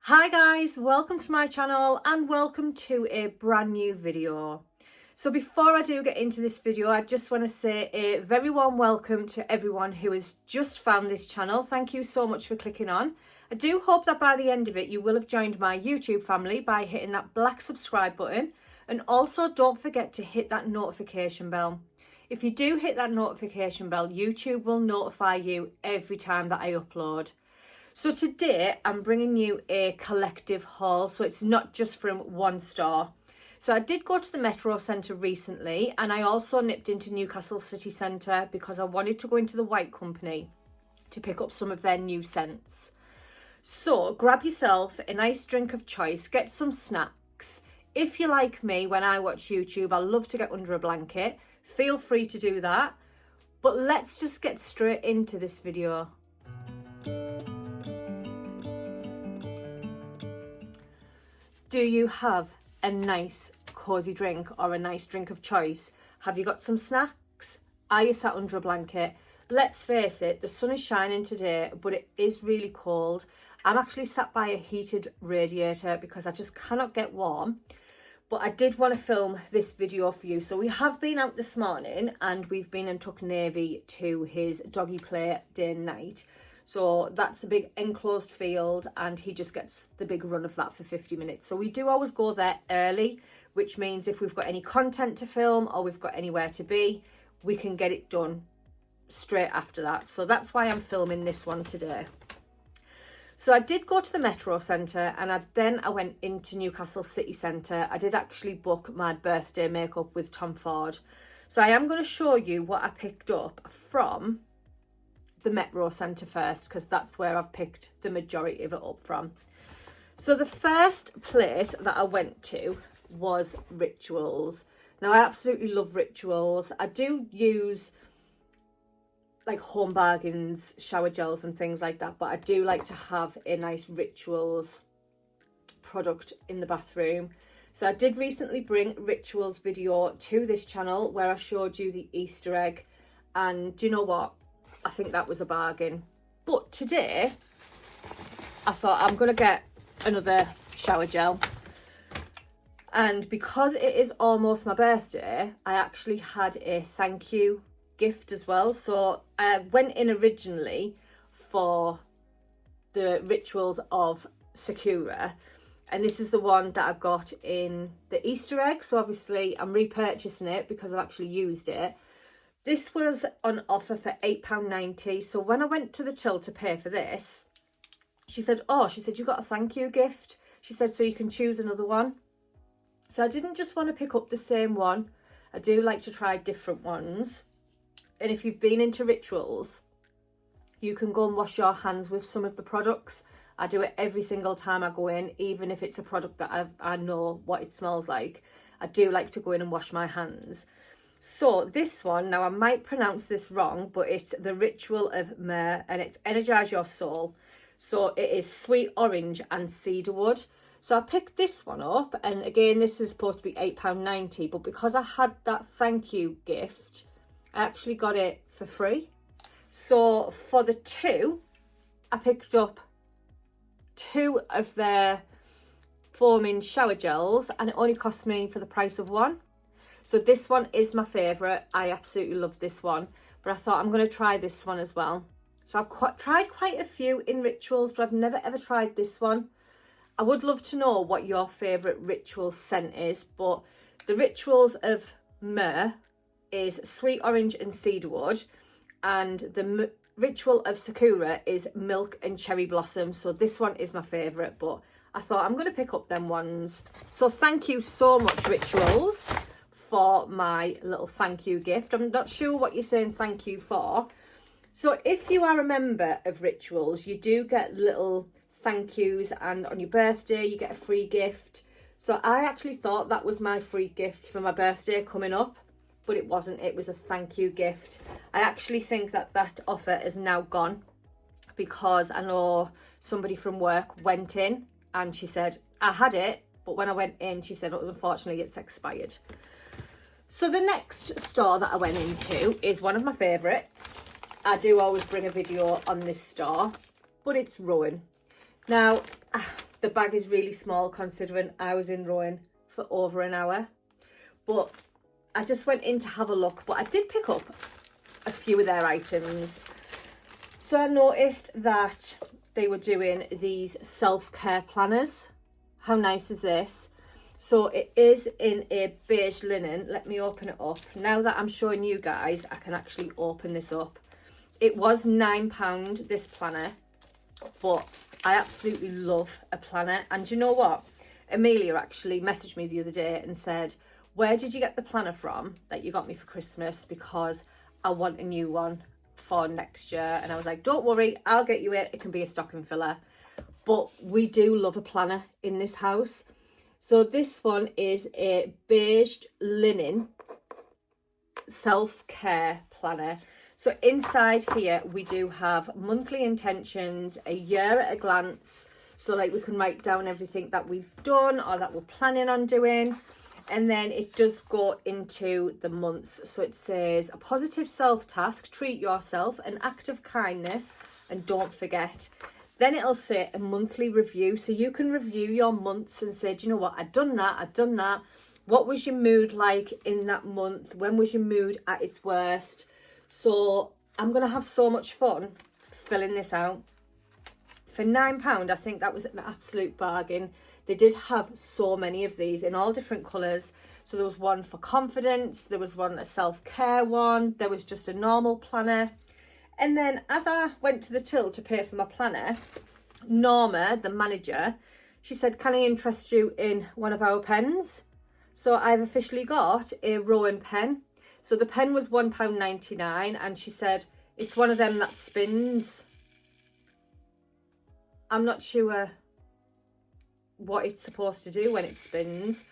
Hi guys, welcome to my channel and welcome to a brand new video. So before I do get into this video, I just want to say a very warm welcome to everyone who has just found this channel. Thank you so much for clicking on. I do hope that by the end of it you will have joined my YouTube family by hitting that black subscribe button, and also don't forget to hit that notification bell. If you do hit that notification bell, YouTube will notify you every time that I upload. So today I'm bringing you a collective haul, so it's not just from one store. So I did go to the Metro Centre recently, and I also nipped into Newcastle City Centre because I wanted to go into the White Company to pick up some of their new scents. So grab yourself a nice drink of choice, get some snacks. If you're like me, when I watch YouTube, I love to get under a blanket. Feel free to do that. But let's just get straight into this video. Do you have a nice cozy drink or a nice drink of choice? Have you got some snacks? Are you sat under a blanket? Let's face it, the sun is shining today, but it is really cold. I'm actually sat by a heated radiator because I just cannot get warm. But I did want to film this video for you. So we have been out this morning and we've been and took Navy to his doggy play day and night. So that's a big enclosed field and he just gets the big run of that for 50 minutes. So we do always go there early, which means if we've got any content to film or we've got anywhere to be, we can get it done straight after that. So that's why I'm filming this one today. So I did go to the Metro Centre and then I went into Newcastle City Centre. I did actually book my birthday makeup with Tom Ford. So I am going to show you what I picked up from the Metro Centre first, because that's where I've picked the majority of it up from. So the first place that I went to was Rituals. Now I absolutely love Rituals. I do use like Home Bargains, shower gels and things like that, but I do like to have a nice Rituals product in the bathroom. So I did recently bring Rituals video to this channel where I showed you the Easter egg, and do you know what? I think that was a bargain. But today, I thought I'm going to get another shower gel. And because it is almost my birthday, I actually had a thank you gift as well. So I went in originally for the Rituals of Sakura. And this is the one that I got in the Easter egg. So obviously I'm repurchasing it because I've actually used it. This was on offer for £8.90. So when I went to the till to pay for this, she said, you got a thank you gift. She said, so you can choose another one. So I didn't just want to pick up the same one. I do like to try different ones. And if you've been into Rituals, you can go and wash your hands with some of the products. I do it every single time I go in, even if it's a product that I know what it smells like. I do like to go in and wash my hands. So this one, now I might pronounce this wrong, but it's the Ritual of Myrrh and it's Energize Your Soul. So it is sweet orange and cedarwood. So I picked this one up, and again, this is supposed to be £8.90, but because I had that thank you gift, I actually got it for free. So for the two, I picked up two of their foaming shower gels and it only cost me for the price of one. So this one is my favourite. I absolutely love this one. But I thought I'm going to try this one as well. So I've tried quite a few in Rituals, but I've never ever tried this one. I would love to know what your favourite Rituals scent is. But the Rituals of Myrrh is sweet orange and cedarwood. And the Ritual of Sakura is milk and cherry blossom. So this one is my favourite. But I thought I'm going to pick up them ones. So thank you so much, Rituals, for my little thank you gift. I'm not sure what you're saying thank you for. So if you are a member of Rituals, you do get little thank yous, and on your birthday you get a free gift. So I actually thought that was my free gift for my birthday coming up, but it wasn't. It was a thank you gift. I actually think that offer is now gone, because I know somebody from work went in and she said I had it, but when I went in she said unfortunately it's expired. So the next store that I went into is one of my favourites. I do always bring a video on this store, but it's Rowen. Now, the bag is really small considering I was in Rowan for over an hour. But I just went in to have a look, but I did pick up a few of their items. So I noticed that they were doing these self-care planners. How nice is this? So it is in a beige linen. Let me open it up. Now that I'm showing you guys, I can actually open this up. It was £9, this planner, but I absolutely love a planner. And you know what? Amelia actually messaged me the other day and said, where did you get the planner from that you got me for Christmas? Because I want a new one for next year. And I was like, don't worry, I'll get you it. It can be a stocking filler. But we do love a planner in this house. So this one is a beige linen self-care planner. So inside here, we do have monthly intentions, a year at a glance. So like we can write down everything that we've done or that we're planning on doing. And then it does go into the months. So it says a positive self-task, treat yourself, an act of kindness, and don't forget. Then it'll say a monthly review. So you can review your months and say, do you know what, I've done that. What was your mood like in that month? When was your mood at its worst? So I'm going to have so much fun filling this out. For £9, I think that was an absolute bargain. They did have so many of these in all different colours. So there was one for confidence, there was one a self-care one, there was just a normal planner. And then as I went to the till to pay for my planner, Norma, the manager, she said, can I interest you in one of our pens? So I've officially got a Rowan pen. So the pen was £1.99 and she said, it's one of them that spins. I'm not sure what it's supposed to do when it spins,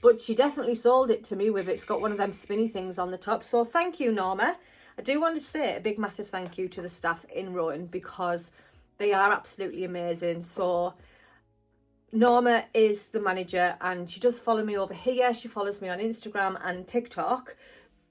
but she definitely sold it to me with it's got one of them spinny things on the top. So thank you, Norma. I do want to say a big massive thank you to the staff in Rowan because they are absolutely amazing. So Norma is the manager and she does follow me over here. She follows me on Instagram and TikTok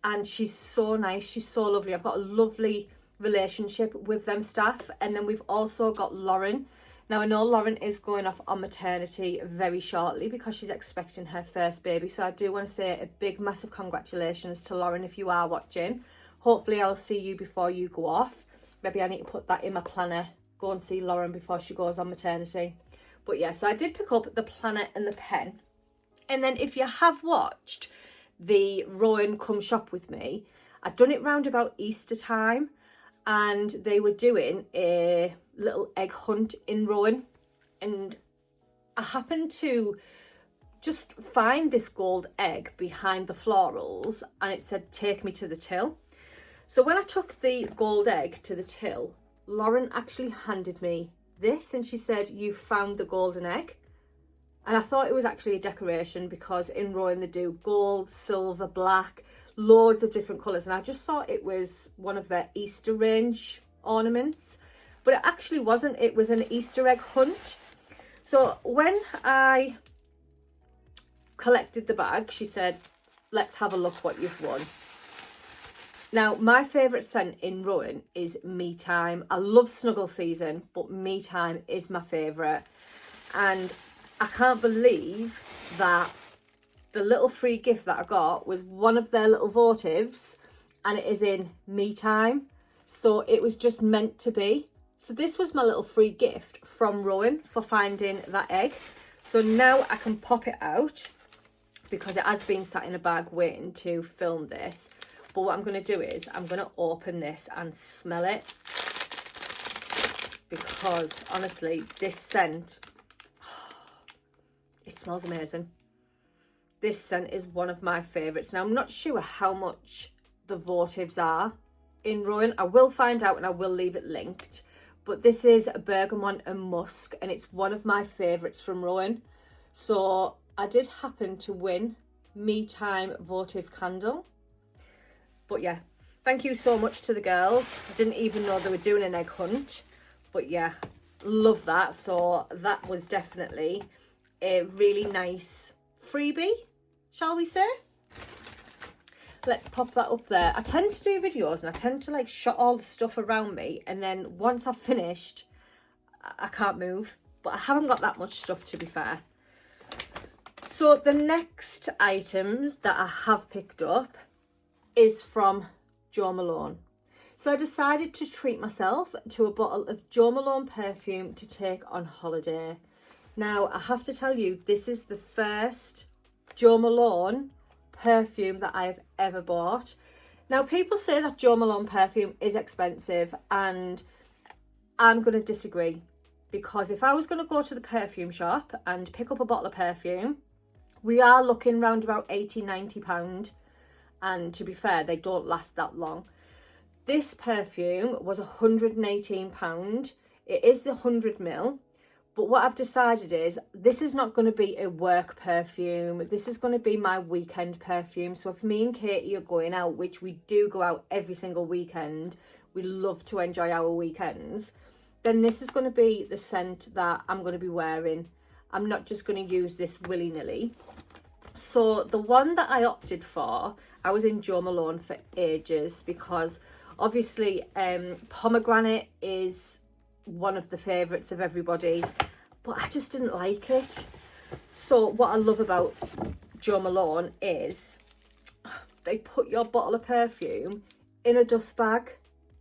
and she's so nice. She's so lovely. I've got a lovely relationship with them staff. And then we've also got Lauren. Now, I know Lauren is going off on maternity very shortly because she's expecting her first baby. So I do want to say a big, massive congratulations to Lauren if you are watching. Hopefully, I'll see you before you go off. Maybe I need to put that in my planner. Go and see Lauren before she goes on maternity. But yeah, so I did pick up the planner and the pen. And then if you have watched the Rowan Come Shop With Me, I'd done it round about Easter time. And they were doing a little egg hunt in Rowan, and I happened to just find this gold egg behind the florals and it said take me to the till. So when I took the gold egg to the till, Lauren actually handed me this and she said, you found the golden egg. And I thought it was actually a decoration because in Rowan they do gold, silver, black, loads of different colours, and I just thought it was one of their Easter range ornaments, but it actually wasn't. It was an Easter egg hunt. So when I collected the bag, she said, let's have a look what you've won. Now, my favourite scent in Rowan is Me Time. I love snuggle season, but Me Time is my favourite. And I can't believe that the little free gift that I got was one of their little votives, and it is in Me Time. So it was just meant to be. So this was my little free gift from Rowan for finding that egg. So now I can pop it out because it has been sat in a bag waiting to film this. But what I'm going to do is I'm going to open this and smell it, because honestly, this scent, it smells amazing. This scent is one of my favourites. Now, I'm not sure how much the votives are in Rowan. I will find out and I will leave it linked. But this is bergamot and musk, and it's one of my favourites from Rowan. So I did happen to win Me Time votive candle. But yeah, thank you so much to the girls. I didn't even know they were doing an egg hunt. But yeah, love that. So that was definitely a really nice freebie, shall we say? Let's pop that up there. I tend to do videos and I tend to like shut all the stuff around me, and then once I've finished, I can't move. but I haven't got that much stuff, to be fair. So the next items that I have picked up is from Jo Malone. So I decided to treat myself to a bottle of Jo Malone perfume to take on holiday. Now, I have to tell you, this is the first Jo Malone perfume that I have ever bought. Now, people say that Jo Malone perfume is expensive, and I'm going to disagree, because if I was going to go to the perfume shop and pick up a bottle of perfume, we are looking around about £80–90, and to be fair, they don't last that long. This perfume was £118. It is the 100ml, but what I've decided is this is not going to be a work perfume. This is going to be my weekend perfume. So if me and Katie are going out, which we do go out every single weekend, we love to enjoy our weekends, then this is going to be the scent that I'm going to be wearing. I'm not just going to use this willy-nilly. So the one that I opted for, I was in Jo Malone for ages, because obviously pomegranate is one of the favourites of everybody, but I just didn't like it. So what I love about Jo Malone is they put your bottle of perfume in a dust bag.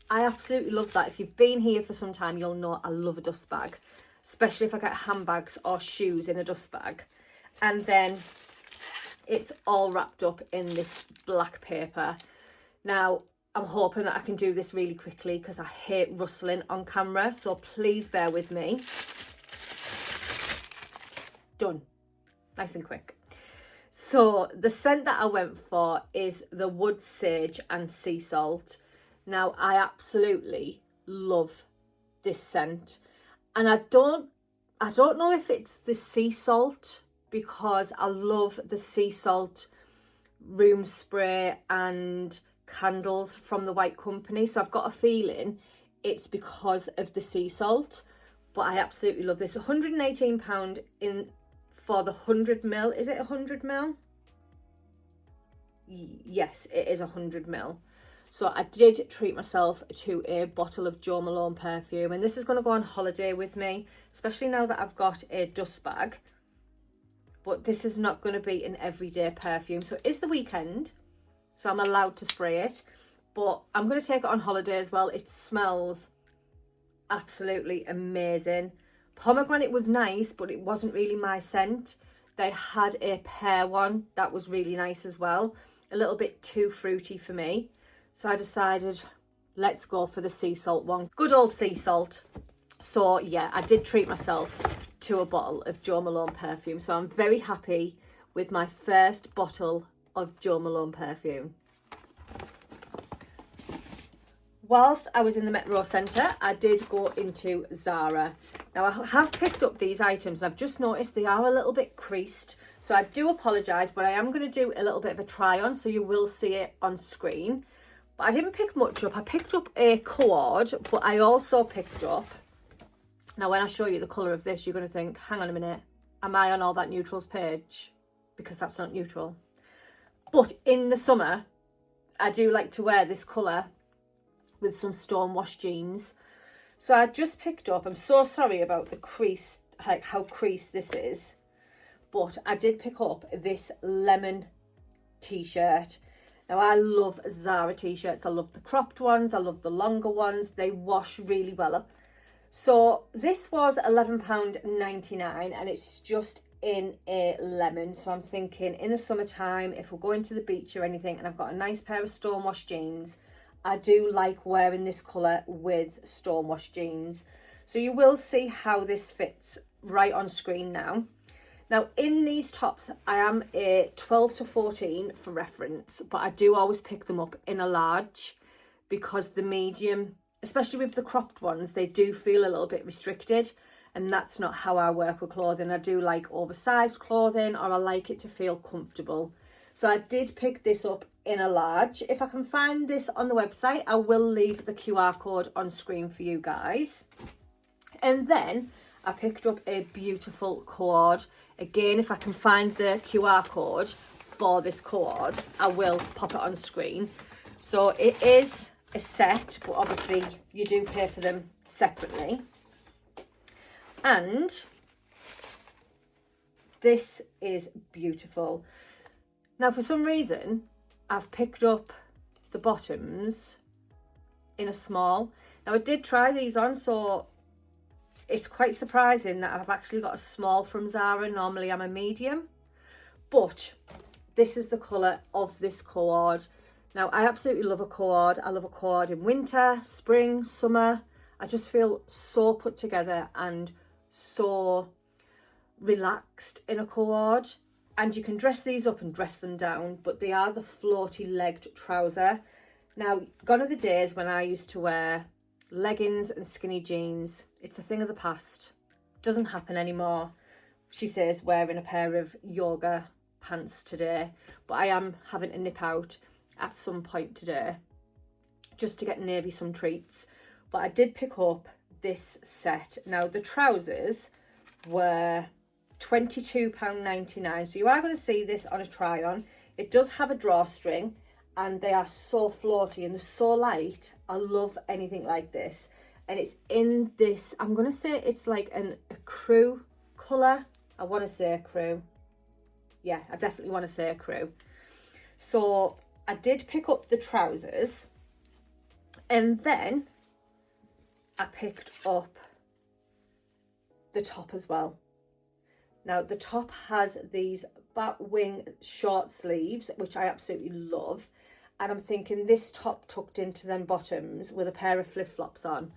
I absolutely love that. If you've been here for some time, you'll know I love a dust bag, especially if I get handbags or shoes in a dust bag. And then it's all wrapped up in this black paper. Now, I'm hoping that I can do this really quickly because I hate rustling on camera, so please bear with me. Done. Nice and quick. So the scent that I went for is the wood sage and sea salt. Now, I absolutely love this scent, and I don't know if it's the sea salt, because I love the sea salt room spray and candles from the White Company, so I've got a feeling it's because of the sea salt, but I absolutely love this. £118 in for the 100ml. Is it 100ml? Yes, it is 100ml. So I did treat myself to a bottle of Jo Malone perfume, and this is going to go on holiday with me, especially now that I've got a dust bag. But this is not going to be an everyday perfume. So it is the weekend, so I'm allowed to spray it, but I'm going to take it on holiday as well. It smells absolutely amazing. Pomegranate was nice, but it wasn't really my scent. They had a pear one that was really nice as well. A little bit too fruity for me. So I decided, let's go for the sea salt one. Good old sea salt. So yeah, I did treat myself to a bottle of Jo Malone perfume. So I'm very happy with my first bottle of Jo Malone perfume. Whilst I was in the Metro Centre, I did go into Zara. Now, I have picked up these items. I've just noticed they are a little bit creased, so I do apologise, but I am going to do a little bit of a try on, so you will see it on screen. But I didn't pick much up. I picked up a cord, but I also picked up... Now, when I show you the colour of this, you're going to think, hang on a minute, am I on Allthatneutrals page? Because that's not neutral. But in the summer, I do like to wear this colour with some stonewashed jeans. So I just picked up, I'm so sorry about the crease, like how creased this is, but I did pick up this lemon t-shirt. Now, I love Zara t-shirts. I love the cropped ones, I love the longer ones, they wash really well. So this was £11.99 and it's just in a lemon. So I'm thinking in the summertime, if we're going to the beach or anything and I've got a nice pair of stonewashed jeans, I do like wearing this colour with stonewashed jeans. So you will see how this fits right on screen now. Now, in these tops, I am a 12 to 14 for reference, but I do always pick them up in a large because the medium, especially with the cropped ones, they do feel a little bit restricted, and that's not how I work with clothing. I do like oversized clothing, or I like it to feel comfortable. So I did pick this up in a large. If I can find this on the website, I will leave the QR code on screen for you guys. And then I picked up a beautiful cord. Again, if I can find the QR code for this cord, I will pop it on screen. So it is a set, but obviously you do pay for them separately. And this is beautiful. Now, for some reason, I've picked up the bottoms in a small. Now, I did try these on, so it's quite surprising that I've actually got a small from Zara. Normally I'm a medium, but this is the colour of this cord. Now, I absolutely love a cord. I love a cord in winter, spring, summer. I just feel so put together and so relaxed in a cord. And you can dress these up and dress them down, but they are the floaty legged trouser. Now, gone are the days when I used to wear leggings and skinny jeans. It's a thing of the past. Doesn't happen anymore. She says wearing a pair of yoga pants today, but I am having to nip out at some point today just to get Navy some treats. But I did pick up this set. Now, the trousers were £22.99, so you are going to see this on a try on. It does have a drawstring and they are so floaty and they're so light. I love anything like this, and it's in this, I'm going to say it's like a crew colour. I want to say a crew. Yeah, I definitely want to say a crew. So I did pick up the trousers, and then I picked up the top as well. Now, the top has these bat wing short sleeves, which I absolutely love. And I'm thinking this top tucked into them bottoms with a pair of flip-flops on,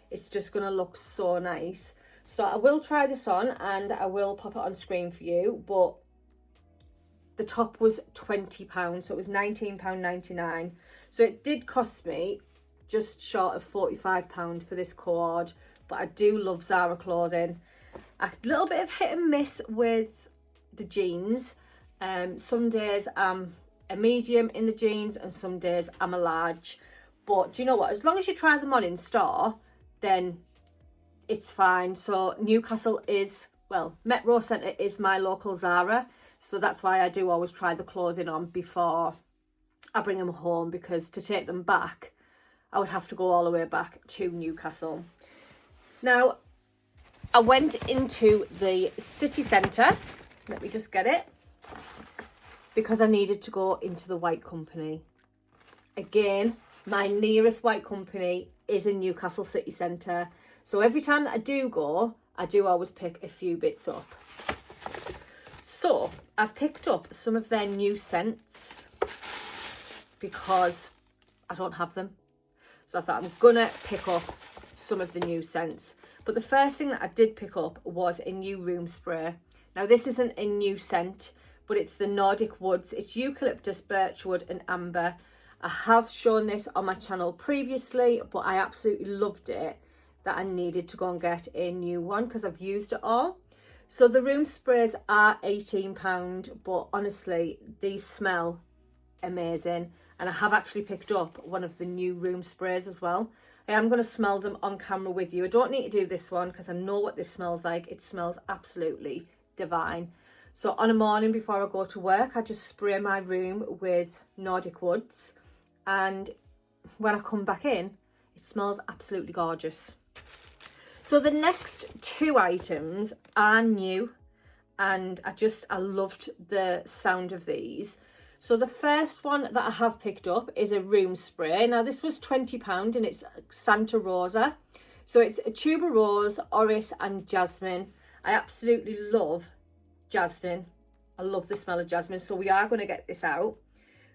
it's just going to look so nice. So I will try this on and I will pop it on screen for you. But the top was £20, so it was £19.99. So it did cost me just short of £45 for this cord. But I do love Zara clothing. A little bit of hit and miss with the jeans. Some days I'm a medium in the jeans and some days I'm a large. But do you know what? As long as you try them on in store, then it's fine. So Newcastle is, well, Metro Centre is my local Zara. So that's why I do always try the clothing on before I bring them home, because to take them back, I would have to go all the way back to Newcastle. Now, I went into the city centre. Let me just get it. Because I needed to go into the White Company. Again, my nearest White Company is in Newcastle city centre. So every time that I do go, I do always pick a few bits up. So I've picked up some of their new scents because I don't have them. So I thought I'm gonna pick up some of the new scents. But the first thing that I did pick up was a new room spray. Now, this isn't a new scent, but it's the Nordic Woods. It's eucalyptus, birchwood and amber. I have shown this on my channel previously, but I absolutely loved it that I needed to go and get a new one because I've used it all. So the room sprays are £18, but honestly, these smell amazing. And I have actually picked up one of the new room sprays as well. I am going to smell them on camera with you. I don't need to do this one because I know what this smells like. It smells absolutely divine. So on a morning before I go to work, I just spray my room with Nordic Woods. And when I come back in, it smells absolutely gorgeous. So the next two items are new. And I loved the sound of these. So the first one that I have picked up is a room spray. Now this was £20 and it's Santa Rosa. So it's a tuberose, orris and jasmine. I absolutely love jasmine. I love the smell of jasmine. So we are going to get this out.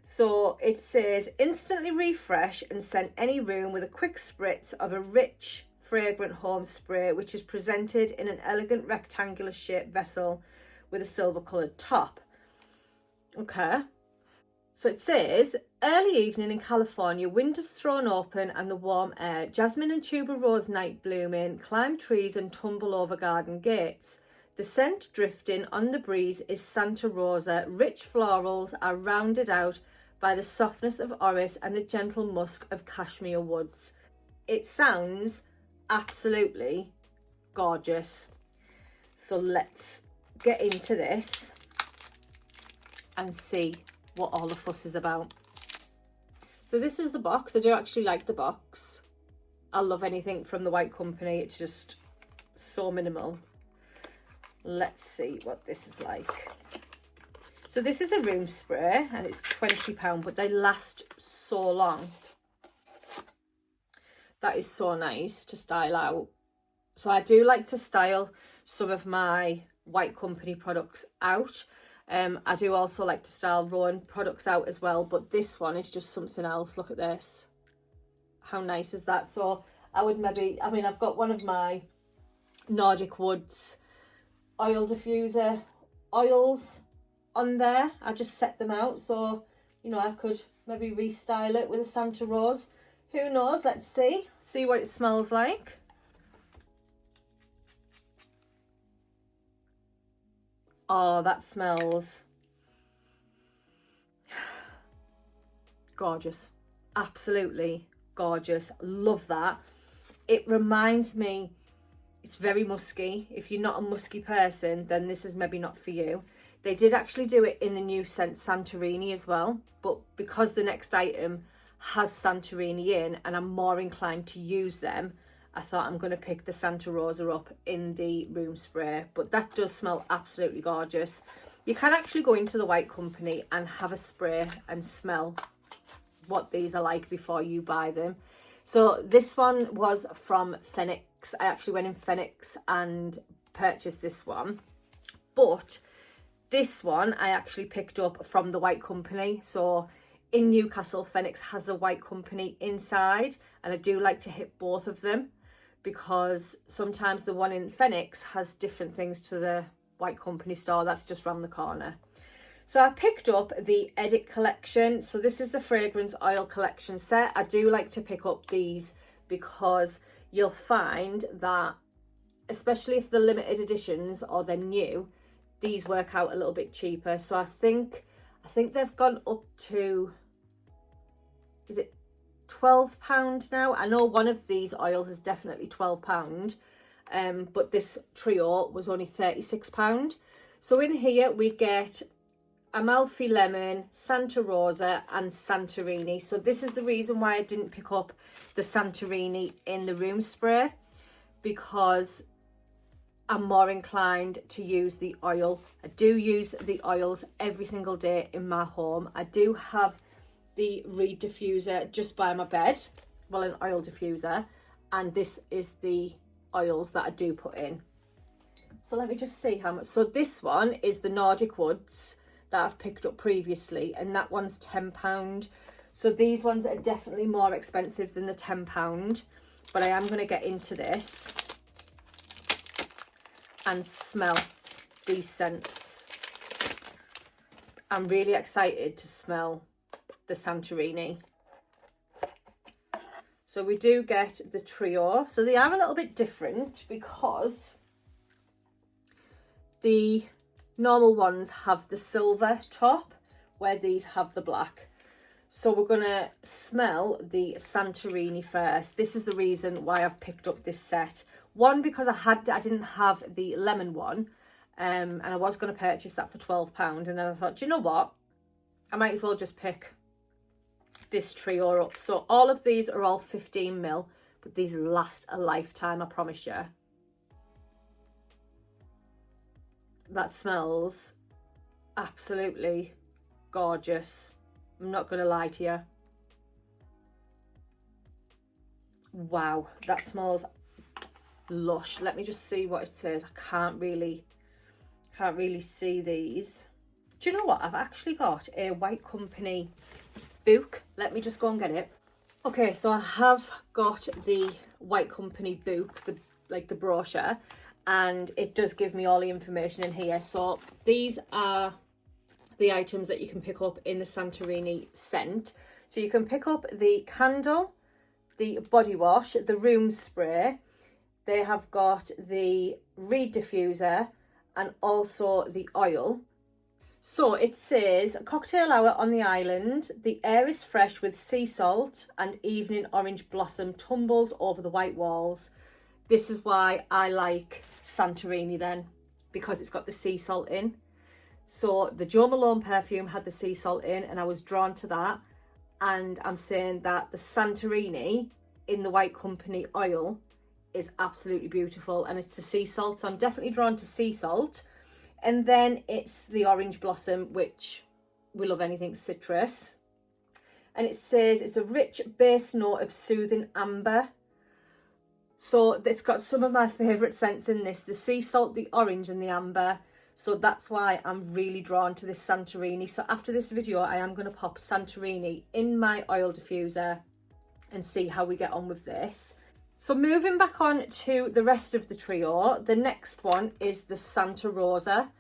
So it says instantly refresh and scent any room with a quick spritz of a rich, fragrant home spray, which is presented in an elegant rectangular shaped vessel with a silver coloured top. Okay. So it says, early evening in California, windows thrown open and the warm air, jasmine and tuberose night blooming, climb trees and tumble over garden gates. The scent drifting on the breeze is Santa Rosa. Rich florals are rounded out by the softness of orris and the gentle musk of cashmere woods. It sounds absolutely gorgeous. So let's get into this and see what all the fuss is about. So this is the box. I do actually like the box. I love anything from the White Company. It's just so minimal. let's see what this is like. So this is a room spray and it's £20, but they last so long. That is so nice to style out. So I do like to style some of my White Company products out. I do also like to style Rowan products out as well, but this one is just something else. Look at this. How nice is that? So I would maybe, I mean, I've got one of my Nordic Woods oil diffuser oils on there. I just set them out, so you know, I could maybe restyle it with a Santa Rose. Who knows? Let's see what it smells like. Oh, that smells gorgeous. Absolutely gorgeous. Love that. It reminds me, it's very musky. If you're not a musky person, then this is maybe not for you. They did actually do it in the new scent Santorini as well, but because the next item has Santorini in and I'm more inclined to use them, I thought I'm going to pick the Santa Rosa up in the room spray. But that does smell absolutely gorgeous. You can actually go into the White Company and have a spray and smell what these are like before you buy them. So this one was from Phoenix. I actually went in Phoenix and purchased this one. But this one I actually picked up from the White Company. So in Newcastle, Phoenix has the White Company inside, and I do like to hit both of them because sometimes the one in Phoenix has different things to the White Company store that's just round the corner. So I picked up the Edit collection. So this is the fragrance oil collection set. I do like to pick up these because you'll find that, especially if they're limited editions or they're new, these work out a little bit cheaper. So I think they've gone up to, is it £12 now? I know one of these oils is definitely £12, but this trio was only £36. So in here we get Amalfi Lemon, Santa Rosa and Santorini. So this is the reason why I didn't pick up the Santorini in the room spray, because I'm more inclined to use the oil. I do use the oils every single day in my home. I do have the reed diffuser just by my bed, well, an oil diffuser, and this is the oils that I do put in. So let me just see how much. So this one is the Nordic Woods that I've picked up previously, and that one's £10. So these ones are definitely more expensive than the £10, but I am going to get into this and smell these scents. I'm really excited to smell the Santorini. So we do get the trio. So they are a little bit different because the normal ones have the silver top, where these have the black. So we're gonna smell the Santorini first. This is the reason why I've picked up this set. One, because I didn't have the lemon one, and I was going to purchase that for £12, and then I thought, you know what, I might as well just pick this trio up. So all of these are all 15ml, but these last a lifetime, I promise you. That smells absolutely gorgeous. I'm not going to lie to you. Wow, that smells lush. Let me just see what it says. I can't really see these. Do you know what? I've actually got a White Company book. Let me just go and get it. Okay, so I have got the White Company book, the brochure, and it does give me all the information in here. So these are the items that you can pick up in the Santorini scent. So you can pick up the candle, the body wash, the room spray. They have got the reed diffuser and also the oil. So it says, cocktail hour on the island. The air is fresh with sea salt and evening orange blossom tumbles over the white walls. This is why I like Santorini then, because it's got the sea salt in. So the Jo Malone perfume had the sea salt in and I was drawn to that. And I'm saying that the Santorini in the White Company oil is absolutely beautiful, and it's the sea salt, so I'm definitely drawn to sea salt. And then it's the orange blossom, which we love anything citrus. And it says it's a rich base note of soothing amber. So it's got some of my favourite scents in this, the sea salt, the orange and the amber. So that's why I'm really drawn to this Santorini. So after this video, I am going to pop Santorini in my oil diffuser and see how we get on with this. So moving back on to the rest of the trio, the next one is the Santa Rosa.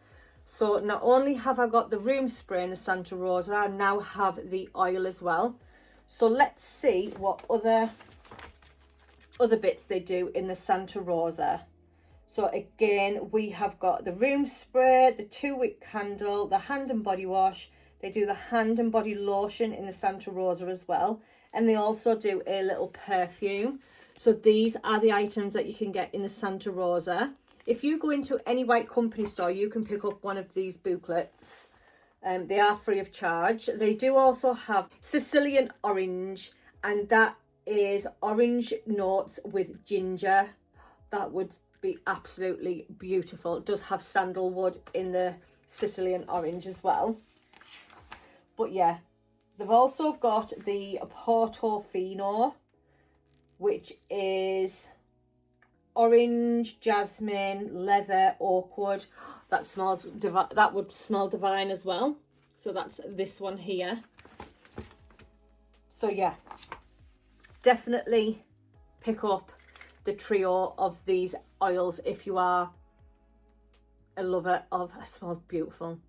So not only have I got the room spray and the Santa Rosa, I now have the oil as well. So let's see what other bits they do in the Santa Rosa. So again, we have got the room spray, the 2-wick candle, the hand and body wash. They do the hand and body lotion in the Santa Rosa as well. And they also do a little perfume. So these are the items that you can get in the Santa Rosa. If you go into any White Company store, you can pick up one of these booklets. They are free of charge. They do also have Sicilian orange, and that is orange notes with ginger. That would be absolutely beautiful. It does have sandalwood in the Sicilian orange as well. But yeah, they've also got the Portofino, which is orange, jasmine, leather, oak wood. That smells that would smell divine as well. So that's this one here. So yeah, definitely pick up the trio of these oils if you are a lover of, it smells beautiful.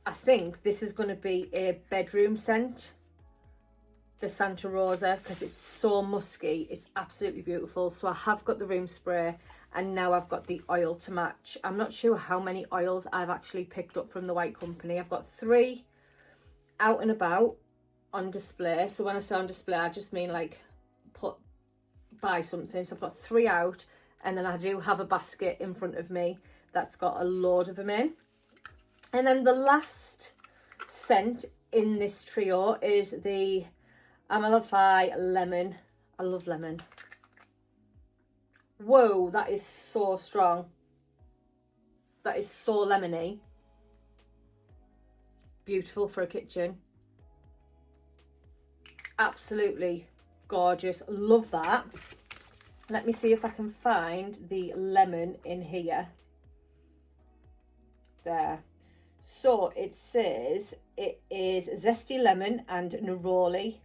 I think this is going to be a bedroom scent, the Santa Rosa, because it's so musky. It's absolutely beautiful. So I have got the room spray and now I've got the oil to match. I'm not sure how many oils I've actually picked up from the White Company. I've got 3 out and about on display. So when I say on display, I just mean like buy something. So I've got 3 out, and then I do have a basket in front of me that's got a load of them in. And then the last scent in this trio is the Amalfi Lemon. I love lemon. Whoa, that is so strong. That is so lemony. Beautiful for a kitchen. Absolutely gorgeous. Love that. Let me see if I can find the lemon in here. There. So it says it is zesty lemon and neroli.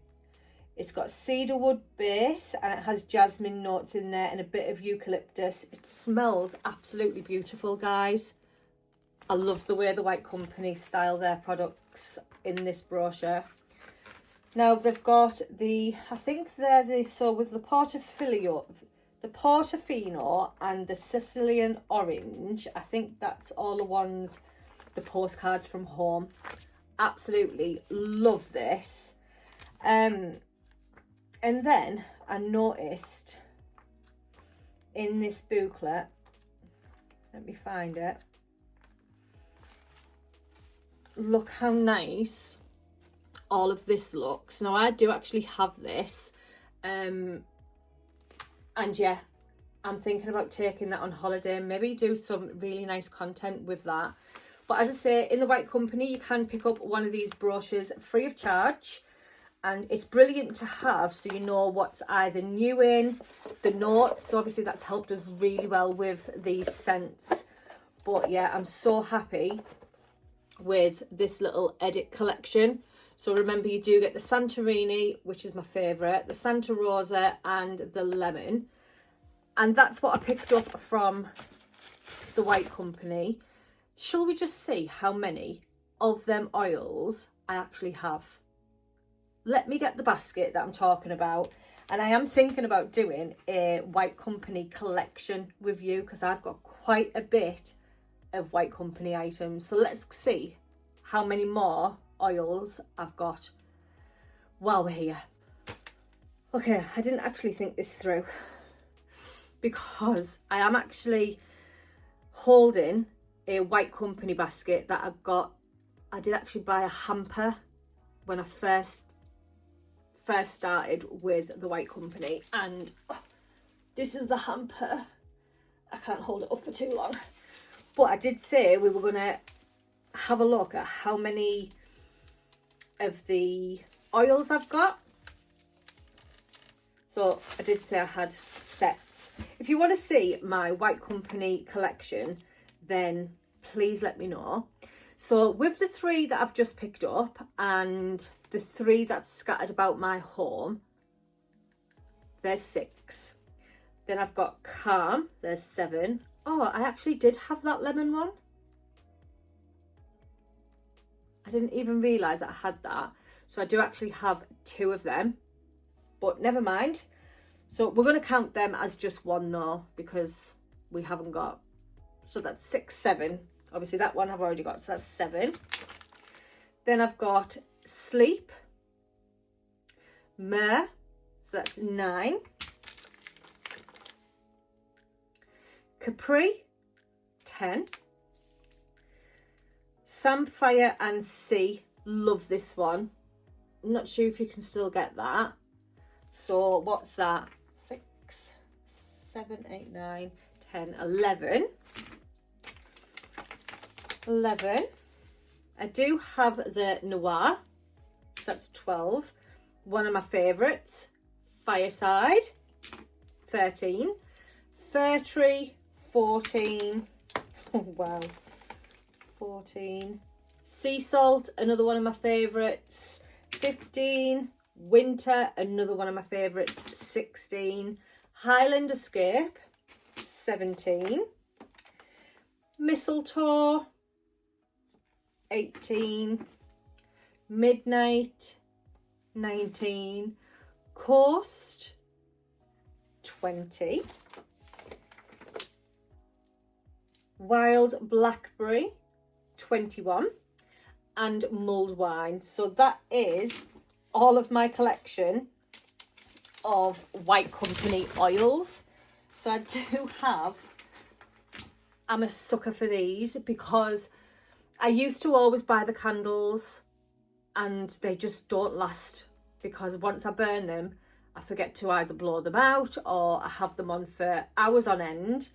It's got cedarwood base and it has jasmine notes in there and a bit of eucalyptus. It smells absolutely beautiful, guys. I love the way the White Company style their products in this brochure. Now they've got the, I think they're the, so with the Portofino and the Sicilian orange, I think that's all the ones, the postcards from home. Absolutely love this. And then I noticed in this booklet, let me find it. Look how nice all of this looks. Now I do actually have this, and yeah, I'm thinking about taking that on holiday and maybe do some really nice content with that. But as I say, in the White Company, you can pick up one of these brochures free of charge. And it's brilliant to have, so you know what's either new in, the notes. So obviously that's helped us really well with these scents. But yeah, I'm so happy with this little edit collection. So remember, you do get the Santorini, which is my favourite, the Santa Rosa and the lemon. And that's what I picked up from the White Company. Shall we just see how many of them oils I actually have? Let me get the basket that I'm talking about. And I am thinking about doing a White Company collection with you because I've got quite a bit of White Company items. So let's see how many more oils I've got while we're here. Okay, I didn't actually think this through because I am actually holding a White Company basket that I did actually buy a hamper when I first started with the White Company, and This is the hamper. I can't hold it up for too long. But I did say we were going to have a look at how many of the oils I've got. So I did say I had sets. If you want to see my White Company collection, then please let me know. So with the 3 that I've just picked up and the 3 that's scattered about my home, there's 6. Then I've got Calm, there's 7. Oh, I actually did have that lemon one. I didn't even realise that I had that. So I do actually have 2 of them, but never mind. So we're going to count them as just 1 though, because we haven't got, so that's 6, 7. Obviously that one I've already got, so that's 7. Then I've got Sleep, Myrrh, so that's 9. Capri, 10. Samphire and Sea, love this one. I'm not sure if you can still get that. So what's that? 6, 7, 8, 9, 10, 11. 11. I do have the Noir, that's 12. One of my favourites. Fireside, 13. Fir Tree, 14. Oh wow, 14. Sea Salt, another one of my favourites, 15. Winter, another one of my favourites, 16. Highland Escape, 17. Mistletoe, 18. Midnight, 19. Coast, 20. Wild Blackberry, 21. And mulled wine. So that is all of my collection of White Company oils. So I do have, I'm a sucker for these because I used to always buy the candles and they just don't last, because once I burn them I forget to either blow them out or I have them on for hours on end.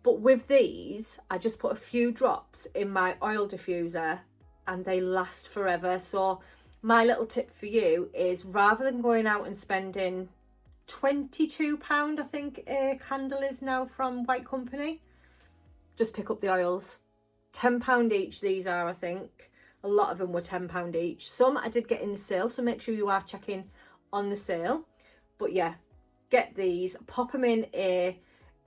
But with these I just put a few drops in my oil diffuser and they last forever. So my little tip for you is, rather than going out and spending £22 I think a candle is now from White Company, just pick up the oils. £10 each these are, I think. A lot of them were £10 each. Some I did get in the sale, so make sure you are checking on the sale. But yeah, get these, pop them in a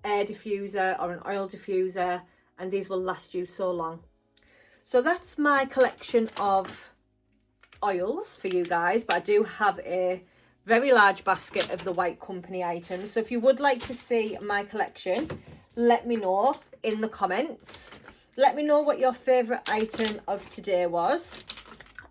air diffuser or an oil diffuser, and these will last you so long. So that's my collection of oils for you guys, but I do have a very large basket of the White Company items. So if you would like to see my collection, let me know in the comments. Let me know what your favourite item of today was,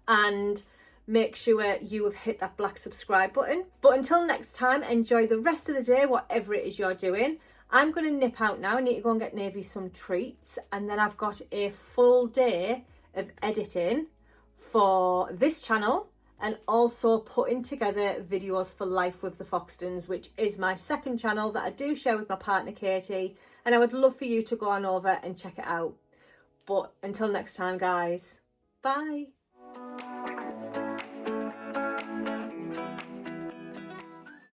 and make sure you have hit that black subscribe button. But until next time, enjoy the rest of the day, whatever it is you're doing. I'm going to nip out now. I need to go and get Navy some treats, and then I've got a full day of editing for this channel and also putting together videos for Life with the Foxtons, which is my second channel that I do share with my partner Katie, and I would love for you to go on over and check it out. But until next time guys, bye.